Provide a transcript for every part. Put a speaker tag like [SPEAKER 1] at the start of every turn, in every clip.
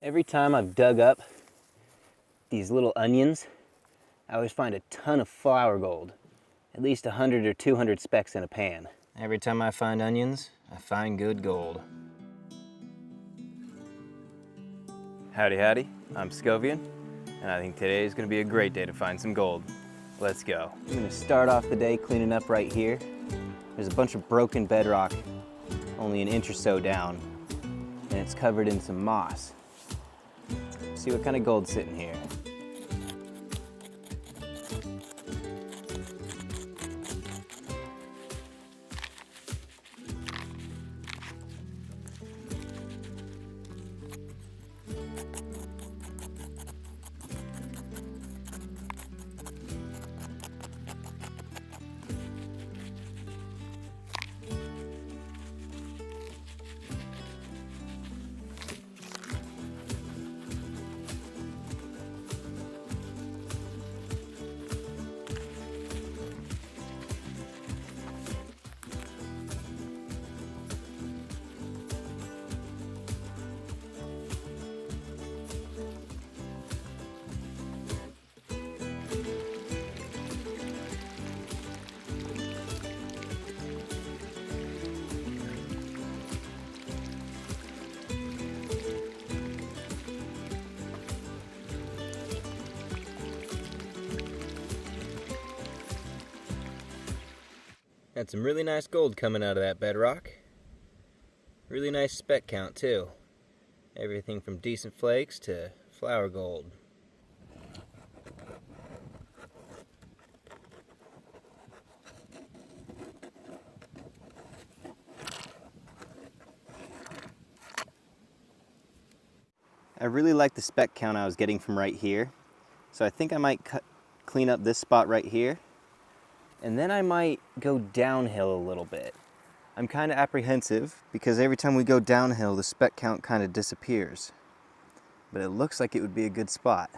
[SPEAKER 1] Every time I've dug up these little onions, I always find a ton of flower gold, at least 100 or 200 specks in a pan. Every time I find onions, I find good gold. Howdy, howdy, I'm Scovian, and I think today is going to be a great day to find some gold. Let's go. I'm going to start off the day cleaning up right here. There's a bunch of broken bedrock, only an inch or so down, and it's covered in some moss. See what kind of gold's sitting here. Had some really nice gold coming out of that bedrock. Really nice speck count too. Everything from decent flakes to flower gold. I really like the speck count I was getting from right here, so I think I might clean up this spot right here. And then I might go downhill a little bit. I'm kind of apprehensive because every time we go downhill, the speck count kind of disappears. But it looks like it would be a good spot.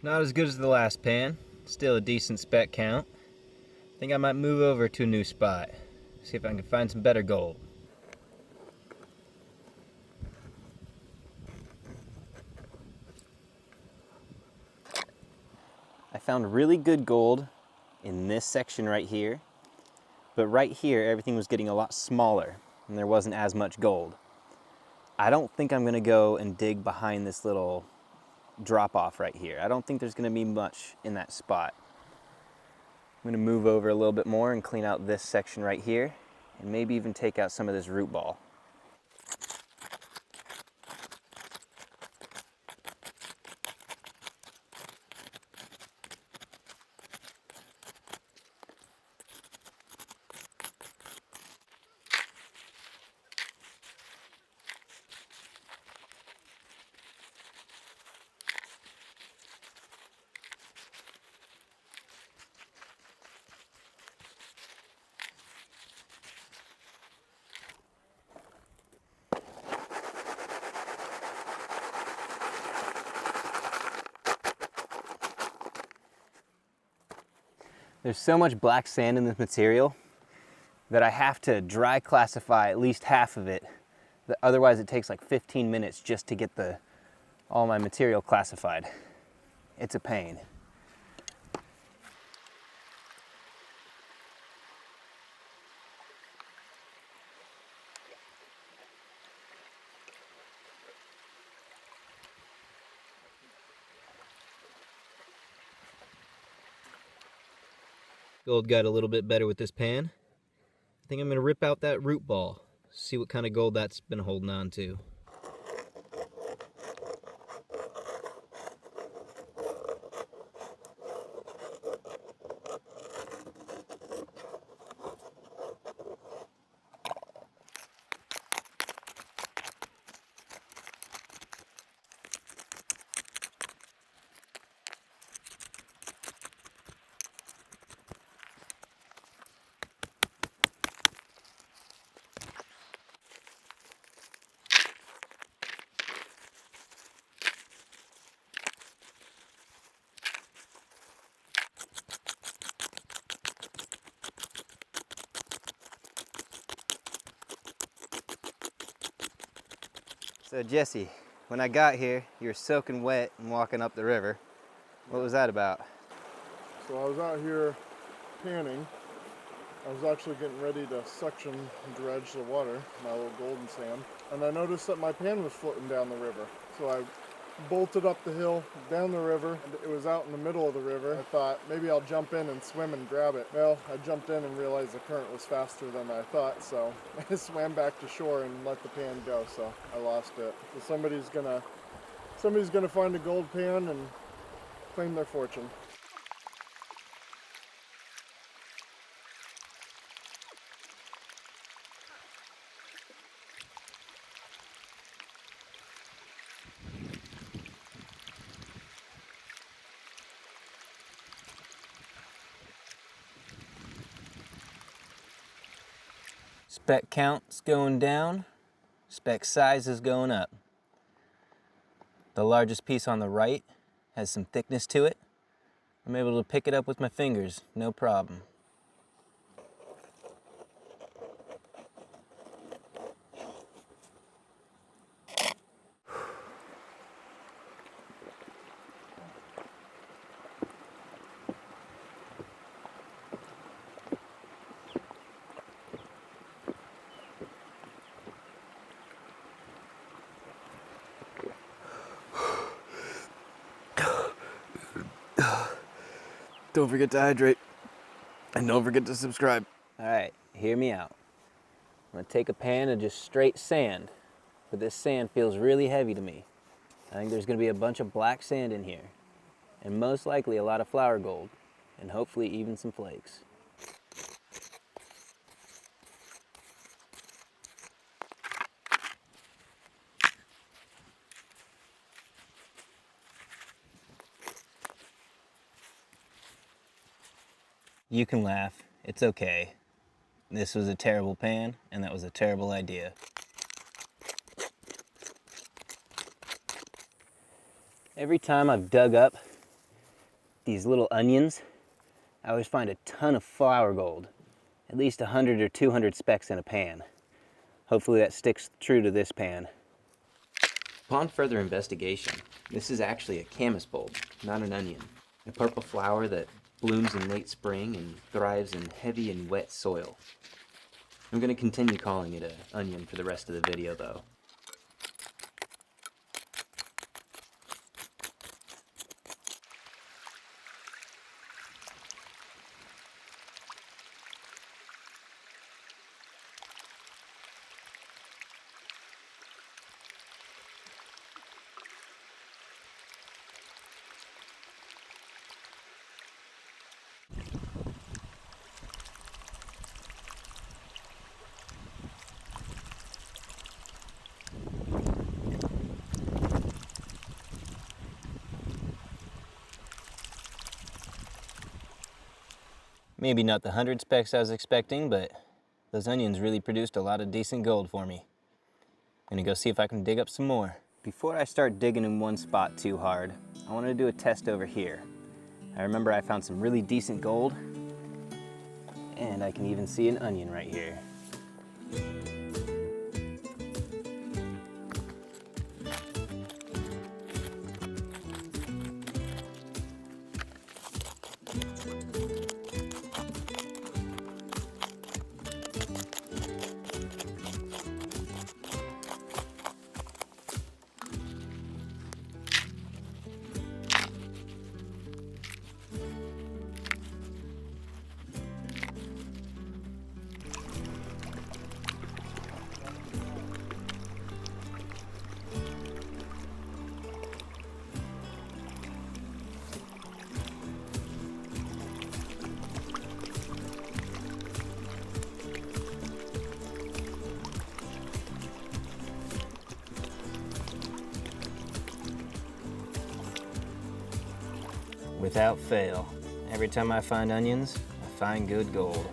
[SPEAKER 1] Not as good as the last pan, still a decent speck count. I think I might move over to a new spot, see if I can find some better gold. I found really good gold in this section right here, but right here everything was getting a lot smaller and there wasn't as much gold. I don't think I'm gonna go and dig behind this little drop off right here. I don't think there's going to be much in that spot. I'm going to move over a little bit more and clean out this section right here and maybe even take out some of this root ball. There's so much black sand in this material that I have to dry classify at least half of it. Otherwise it takes like 15 minutes just to get all my material classified. It's a pain. Gold got a little bit better with this pan. I think I'm going to rip out that root ball, see what kind of gold that's been holding on to. So Jesse, when I got here, you were soaking wet and walking up the river. What was that about?
[SPEAKER 2] So I was out here panning. I was actually getting ready to suction and dredge the water, my little golden sand, and I noticed that my pan was floating down the river. So I bolted up the hill, down the river, and it was out in the middle of the river. I thought maybe I'll jump in and swim and grab it. Well, I jumped in and realized the current was faster than I thought, so I swam back to shore and let the pan go, so I lost it. So somebody's gonna find a gold pan and claim their fortune.
[SPEAKER 1] Speck count's going down, speck size is going up. The largest piece on the right has some thickness to it. I'm able to pick it up with my fingers, no problem. Don't forget to hydrate, and don't forget to subscribe. All right, hear me out. I'm gonna take a pan of just straight sand, but this sand feels really heavy to me. I think there's gonna be a bunch of black sand in here, and most likely a lot of flour gold, and hopefully even some flakes. You can laugh, it's okay. This was a terrible pan, and that was a terrible idea. Every time I've dug up these little onions, I always find a ton of flour gold, at least 100 or 200 specks in a pan. Hopefully that sticks true to this pan. Upon further investigation, this is actually a camas bulb, not an onion. A purple flower that blooms in late spring and thrives in heavy and wet soil. I'm going to continue calling it an onion for the rest of the video though. Maybe not the 100 specks I was expecting, but those onions really produced a lot of decent gold for me. I'm gonna go see if I can dig up some more. Before I start digging in one spot too hard, I wanted to do a test over here. I remember I found some really decent gold, and I can even see an onion right here. Without fail, every time I find onions, I find good gold.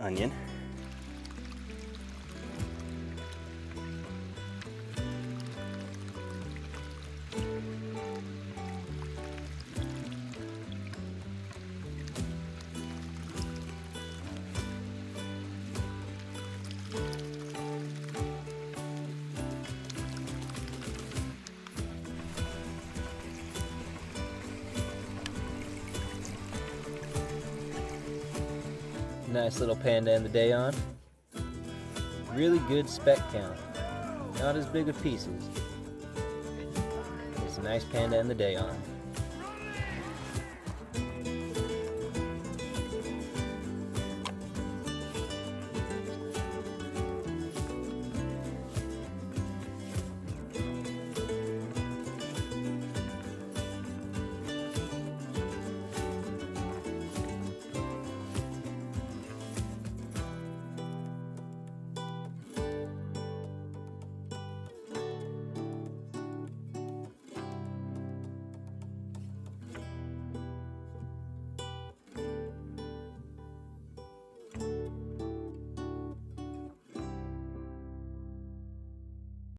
[SPEAKER 1] onion. Nice little panda in the day on. Really good speck count. Not as big of pieces. It's a nice panda in the day on.